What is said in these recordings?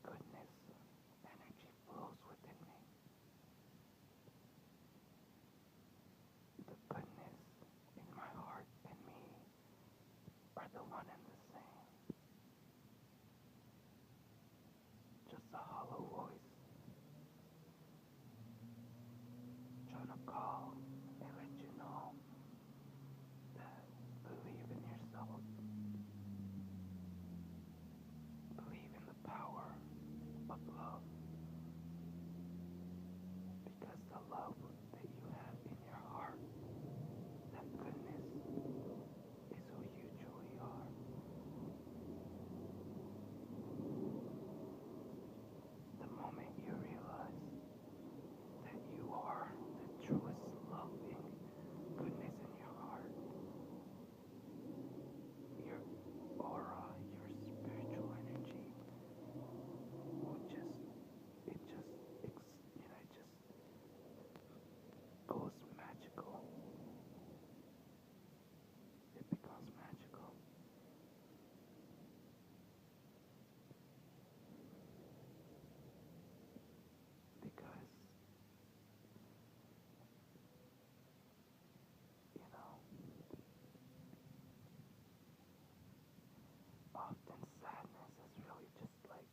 goodness energy flows within me. The goodness in my heart and me are the one and the same. Just a hollow voice trying to call and let you know that believe in yourself, believe in the power of love, because the love that you have in your heart, that goodness, is who you truly are. The moment you realize that you are the truest loving goodness in your heart, your aura, your spiritual energy will just, it just, it just goes magical. It becomes magical because, you know, often sadness is really just like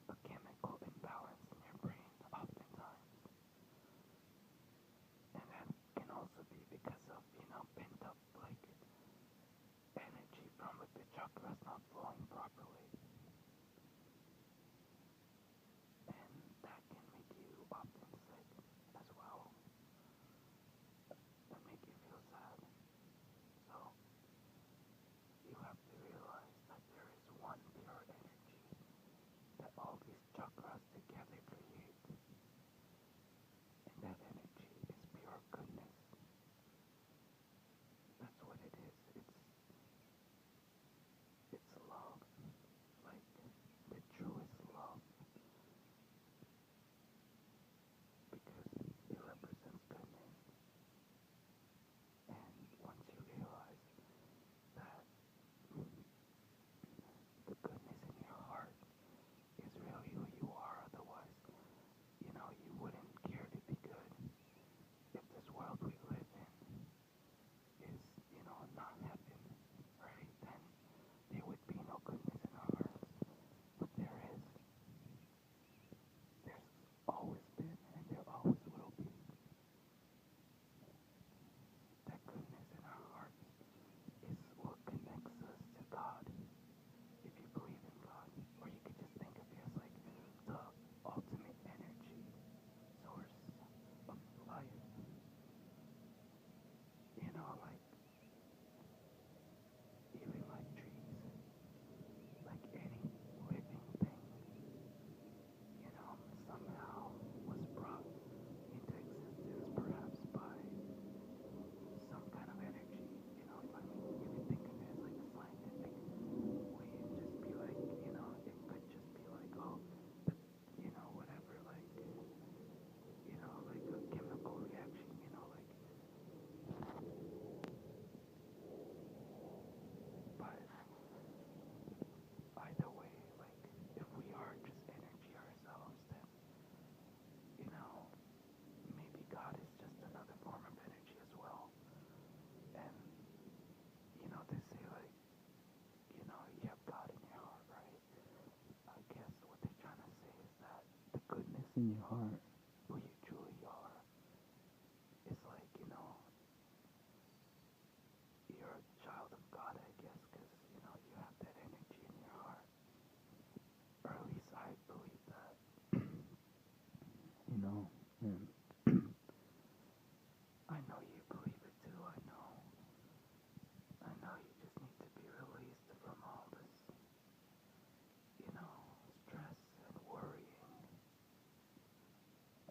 a chemical imbalance in your brain, oftentimes. And that can also be because of, pent up, like, energy from like the chakras not flowing properly. And that can make you often sick as well and make you feel sad. So you have to realize that there is one pure energy that all these chakras together create. And that energy is pure goodness. That's what it is. It's love. Like the truest love. Because it represents goodness. And once you realize that the goodness in your heart is really who you are, otherwise, you wouldn't care to be good. If this world we live in is, not heaven, right, then there would be no goodness in our hearts. But there is. There's always been and there always will be. That goodness in our hearts is what connects us to God, if you believe in God. Or you could just think of it as like the ultimate energy source of life. Like even like trees, like any living thing, somehow was brought into existence perhaps by some kind of energy. I mean, you can think of it as like a scientific way and just be like, it could just be like, oh, whatever, like a chemical reaction, but either way, like, if we are just energy ourselves, then, maybe God is just another form of energy as well. And, they say, like, you have God in your heart, right? I guess what they're trying to say is that the goodness in your heart, who you truly are, is like, you're a child of God, I guess, because, you have that energy in your heart. Or at least I believe that, and I know you believe it too. I know you just need to be released from all this, stress and worrying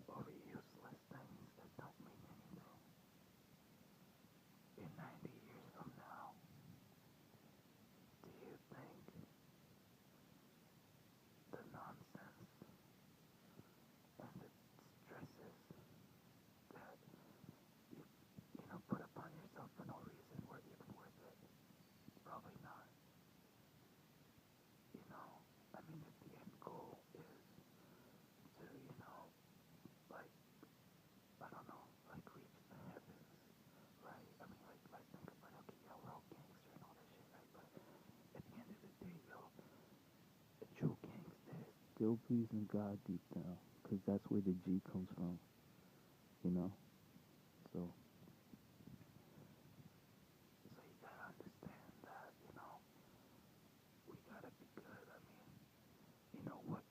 over useless things that don't mean anything. In 90 years from now, do you think the nonsense and the stresses that put upon yourself for no reason were even worth it? Probably not. I mean, if the end goal still pleasing God deep down, because that's where the G comes from, you know. So, so you gotta understand that, we gotta be good. I mean, what